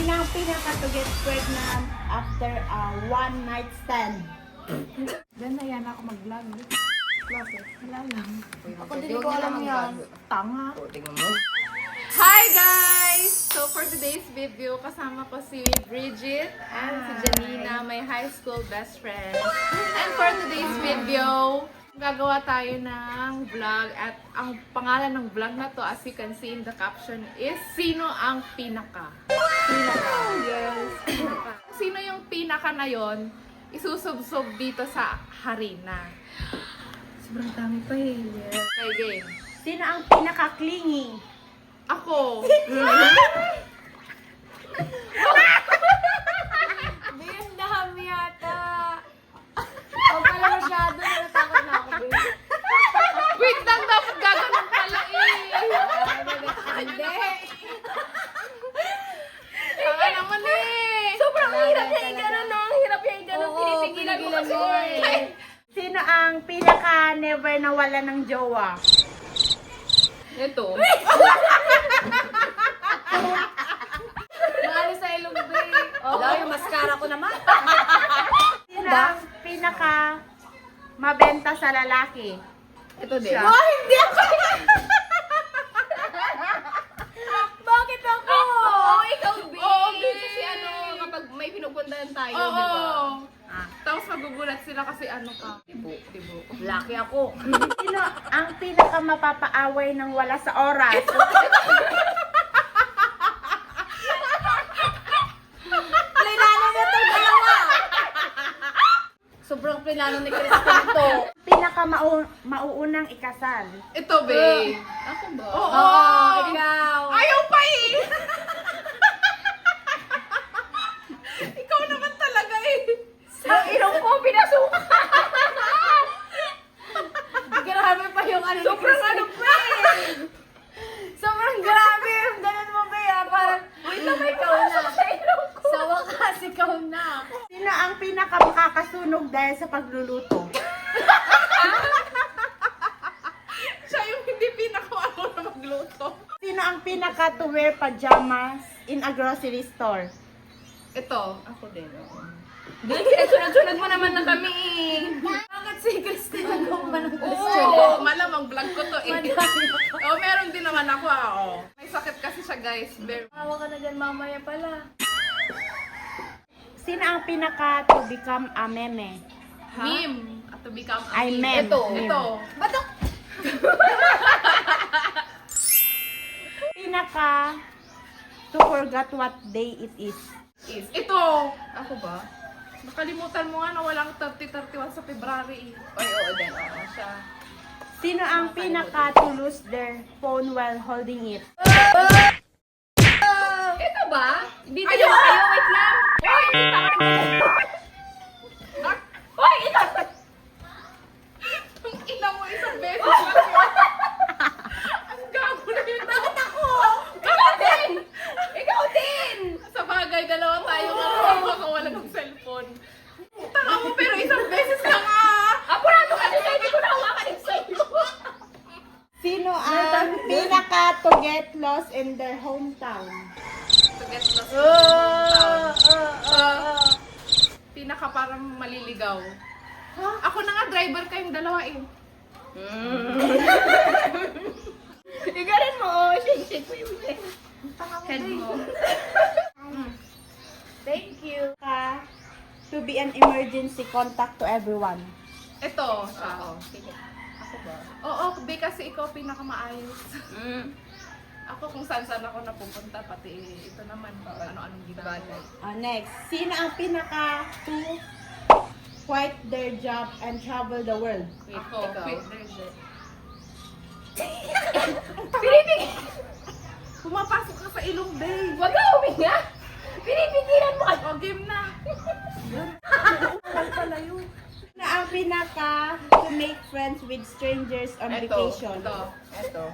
Sino ang pinaka to get pregnant after a one night stand? Diyan na yan ako mag-vlog. Bakit? Wala lang. Ako din ko alam yan. Tanga. Tingnan mo. Hi guys! So for today's video, kasama ko si Bridget and si Janina, my high school best friend. And for today's video, gagawa tayo ng vlog at ang pangalan ng vlog na to, as you can see in the caption, is Sino ang Pinaka? Pinaka. Yes. Pinaka. Sino yung pinaka na yon, isusubsob dito sa harina. Sobrang dami pa eh. Yeah. Okay, game. Sino ang pinaka clingy? Ako. Hindi, ang dami yata. Huwag pala masyado. Natakot na ako. Wait lang, dapat gaganon pala eh. Hindi. Tanga naman eh. Sobrang hirap niya yung gano'n, no? Hirap niya yung gano'n. Oo, Pinipigilan mo kasi. Sino ang pinaka never nawala ng jowa? Ito. Maano sa ilong, babe. Oo. Wala, yung mascara ko naman. Sino ang pinaka mabenta sa lalaki? Ito din. Siya. Oh, hindi ako. Bakit ako? Oo, ikaw, babe. Oo, babe. Kasi ano, kapag may pinupuntahan tayo, Oo. di ba? Tapos magugulat sila kasi ano ka. Tibo. Laki ako. Sino ang pinaka mapapaaway ng wala sa oras? Plinano na itong dalawa. Sobrang plinano ni Kristen to. Pinaka mauunang ikasal. Ito, babe. Ako ba? Oo. Ikaw. Ayaw pa eh. Ikaw naman talaga eh. Ang ilong ko, pinasuka. Grabe pa yung ano. Sobrang ano pa eh. Sobrang grabe. Ganun mo ba yan? Parang, wait lang, ikaw na. Sa wakas, ikaw na. Sino ang pinaka makakasunog dahil sa pagluluto? Siya yung hindi pinaka-ano na magluto. Sino ang pinaka to wear pajamas in a grocery store? Ito. Ako din, oo. Doon, sunod-sunod mo naman na kami eh. Bakit si Kristen nagawa pa ng Kristen? Oo, malamang vlog ko to eh. Oo, meron din naman ako oo. May sakit kasi siya guys. Hawa ka na dyan mamaya pala. Sino ang pinaka to become a meme? Meme. At to become a Ay, meme. meme. Ito. Meme. Ito. Ba't ako? Pinaka to forget what day it is. Ito. Ako ba? Nakalimutan mo nga na walang 30-31 sa February eh. Ay, oo din. Oo, siya. Sino ang pinaka to lose their phone while holding it? Ito ba? Dito Ayun! na kayo, wait lang. Hoy, dito ka. Hoy, ito. Ang ina mo isang beses lang yun. Ang gago na yun. Bakit ako? Ikaw din. Ikaw din. Sa bagay, dalawa tayo makakawala ng cellphone. Tanga mo, pero isang beses lang ah. Apurado ka nila, hindi ko nahawakan yung sa'yo. Sino ang pinaka to get lost in their hometown? To get lost in the town. Pinaka parang maliligaw. Ako na nga, driver kayong dalawa eh. Igarin mo, oh. Shake mo yung leg. Head mo. Thank you. To be an emergency contact to everyone. Ito, siya. Oo, sige. Ako ba? Oo, be, kasi ikaw pinakamaayos. Ako kung saan-saan ako napupunta, pati ito naman, ano-anong ginagawa. Next, sino ang pinaka to quit their job and travel the world? Wait, Ako, ikaw. wait, there's it. Pinipig! Pumapasok ka sa ilong, babe. Huwag ka huminga! Pinipigilan mo! O, game na. Pala yun. Sino ang pinaka to make friends with strangers on vacation? Ito.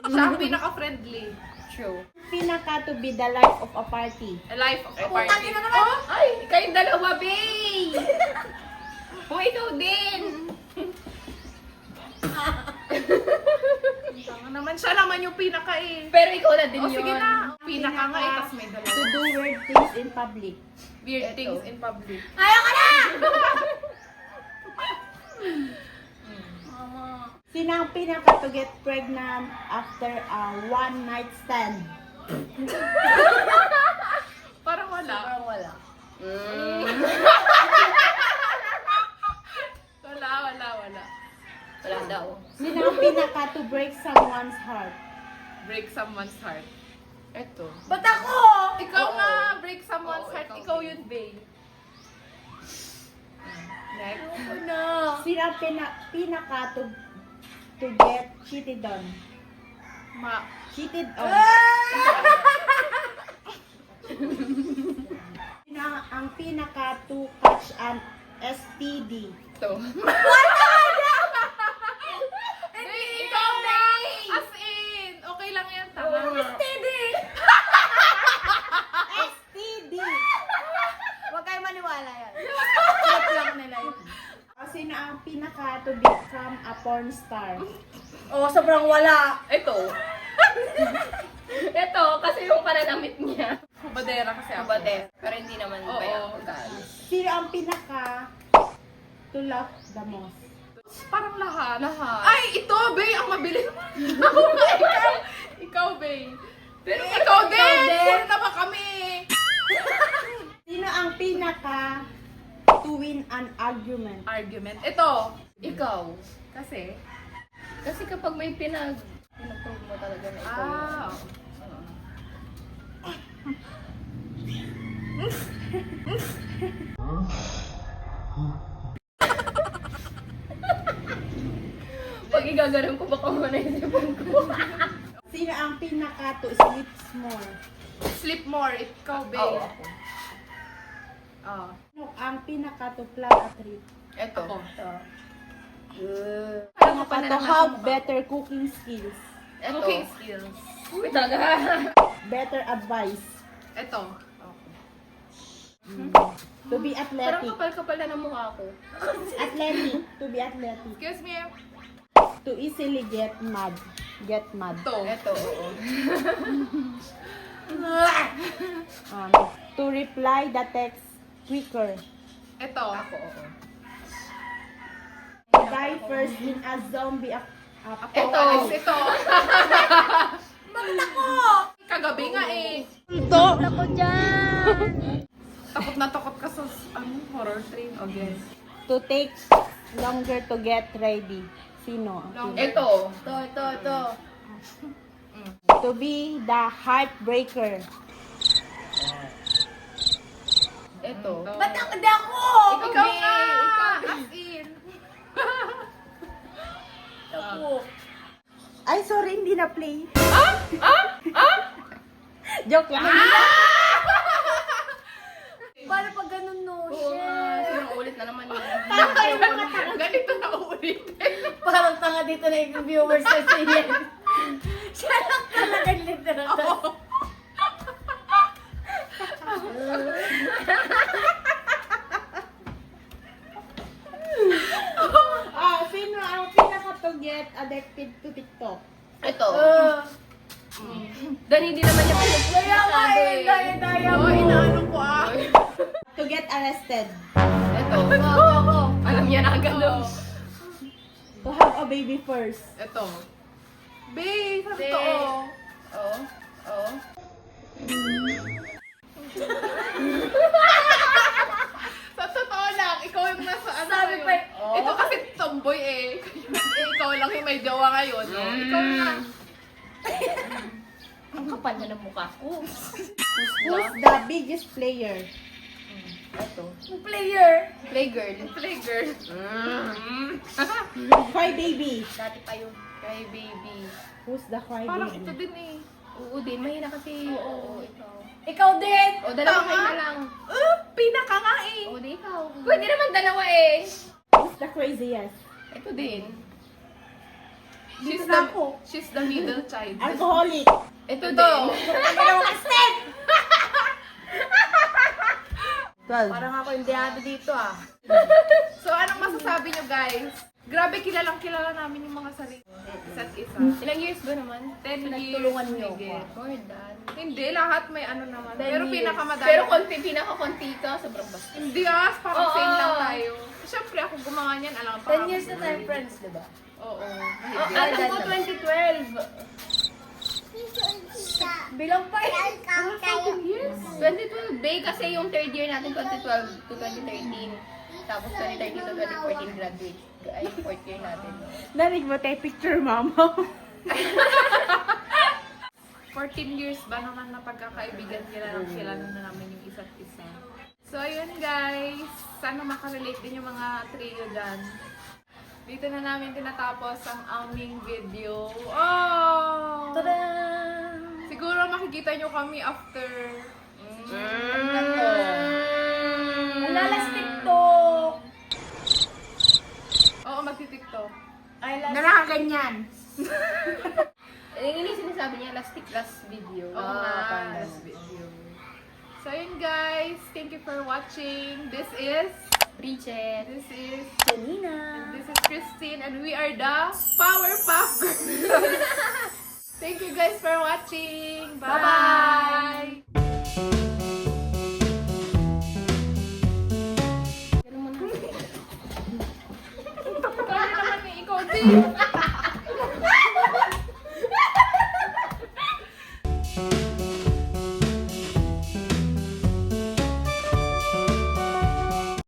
Siya ang pinaka-friendly. True. Pinaka to be the life of a party. A life of a Putang party. ina naman! Ay, kayong dalawa, babe! Hoy, ikaw din! naman, siya naman yung pinaka eh. Pero ikaw na din O yun. sige na, pinaka nga eh, tas may To dalawa. do weird things in public. Weird Eto. things in public. Ayoko na! Mama. Sino ang pinaka to get pregnant after a one night stand? Parang wala. Parang wala. Wala. Wala daw. Sino ang pinaka to break someone's heart? Break someone's heart. Eto. Ba't ako? Ikaw Oo. nga, break someone's Oo, heart. ikaw, Ikaw babe. yun, babe. Next. Ayoko na. Sino ang pinaka to get cheated on? Cheated on. Sino ang pinaka to catch an STD? Ito. Hindi, Ikaw na! babe. As in! Okay lang yan, tama. Steady! STD! Huwag kayo maniwala yan. Check lang nila yun. Sino ang pinaka to become a porn star? Oo, sobrang wala. Ito. Ito, kasi yung pananamit niya. Badera kasi ako. Abate. Pero hindi naman Oo. kaya magkano. Sino ang pinaka to laugh the most? Parang lahat. Lahat. Ay, ito, Bay, ang mabilis. ikaw, Bay. Pero ikaw din! Puro naman kami. Sino ang pinaka to win an argument? Argument. Ito. Ikaw. Kasi, Kasi kapag may pinag-prove mo talaga na ikaw ah, yun. Pag igaganon ko, baka mo na yung sipon ko. Sino ang pinaka to sleep more? sleep more. Ikaw, Bay. Oo, ako. Ah. Sino ang pinaka to plan a trip? Ito. Ako. Ito. Alam mo Pinaka pa na to naman have ako. better cooking skills. Ito. Cooking skills. Uy, taga. Better advice. Ito. To be Parang athletic. kapal-kapal na ng mukha ko. Athletic. To be athletic. Excuse me. To easily get mad. Get mad. Ito. Ito, oo. To reply the text quicker. Ito. Ako, oo. To die first in a zombie Ito. apocalypse. Ito. Magtako! Kagabi nga eh. Ako dyan! Takot na takot ka sa horror train. Okay. To take longer to get ready. Sino? Ito. Ito. To be the heartbreaker. Ito. Ba't ako? Hindi ako! Ikaw nga! As in. Ako. Ay, sorry, hindi na play. Ah? Joke lang. Paano pag ganun no? Shit! Sinang ulit na naman yun. Ganito na ulit. Parang tanga dito na yung viewers kasi yan. Siya lang talaga literal. Sino ang pinaka to get addicted to TikTok? Ito. Dan hindi naman niya pinagpapasado eh. Daya Oh, inaano ko ah. To get arrested. Ito. Ako. Alam niya na agad Oh. To have a baby first. Ito. Babe, sa Babe. totoo. Oo. Oo. Sa totoo lang, ikaw yung nasa ano Sabi ngayon. pa eh, oh. Ito kasi tomboy eh. Ikaw lang yung may jowa ngayon. Oh. Ikaw na. Ang kapal na ng mukha ko. Who's the biggest player? Ito. Player. Playgirl. Play girl. Cry baby. Dati pa yun. Cry baby. Who's the cry Parang baby? ito din eh. Oo din. Mahina kasi. Oo. Ikaw. Ikaw din! O, dalawa Tama. kayo na lang. Pinaka nga eh. O, di ikaw. Pwede naman dalawa eh. Who's the craziest? Ito din. She's Dito na the, ako. she's the middle child. Alcoholic. Ito Ito. din. Well, Parang ako yung dehado dito ah. So, anong masasabi nyo guys? Grabe, kilalang kilala namin yung mga sarili. Isa't isa. Ilang years ba naman? 10 years. Nagtulungan niyo higit. pa. More than. Hindi, lahat may ano naman. 10 Pero years. pinakamadami. Pero pinaka-konti ka, sobrang basta. Hindi parang Oo. same lang tayo. Siyempre, ako gumawa niyan, alam pa. 10 years na tayo friends, di ba? Oo. Oh, ano ko 2012? Bilang pa eh. 2012 day kasi yung third year natin 2012 to 2013. Tapos 2013 to 2014 graduate. Ay, fourth year natin. Narinig mo tayo picture, mama. 14 years ba naman na pagkakaibigan kilala na namin yung isa't isa. So, ayun guys. Sana makarelate din yung mga trio dyan. Dito na namin tinatapos ang aming video. Oh! Tada! Siguro makikita nyo kami after. Alalas TikTok! Oo, magti-tiktok. Ay, last... Nakakaganyan. Yung ini sinasabi niya, last video. Oo nga, last video. So, ayun guys. Thank you for watching. This is Bridget. This is Janina. This is Christine and we are the Powerpuff Girls. Thank you guys for watching. Bye-bye. Ganun mo na. Ikaw naman eh, ikaw din.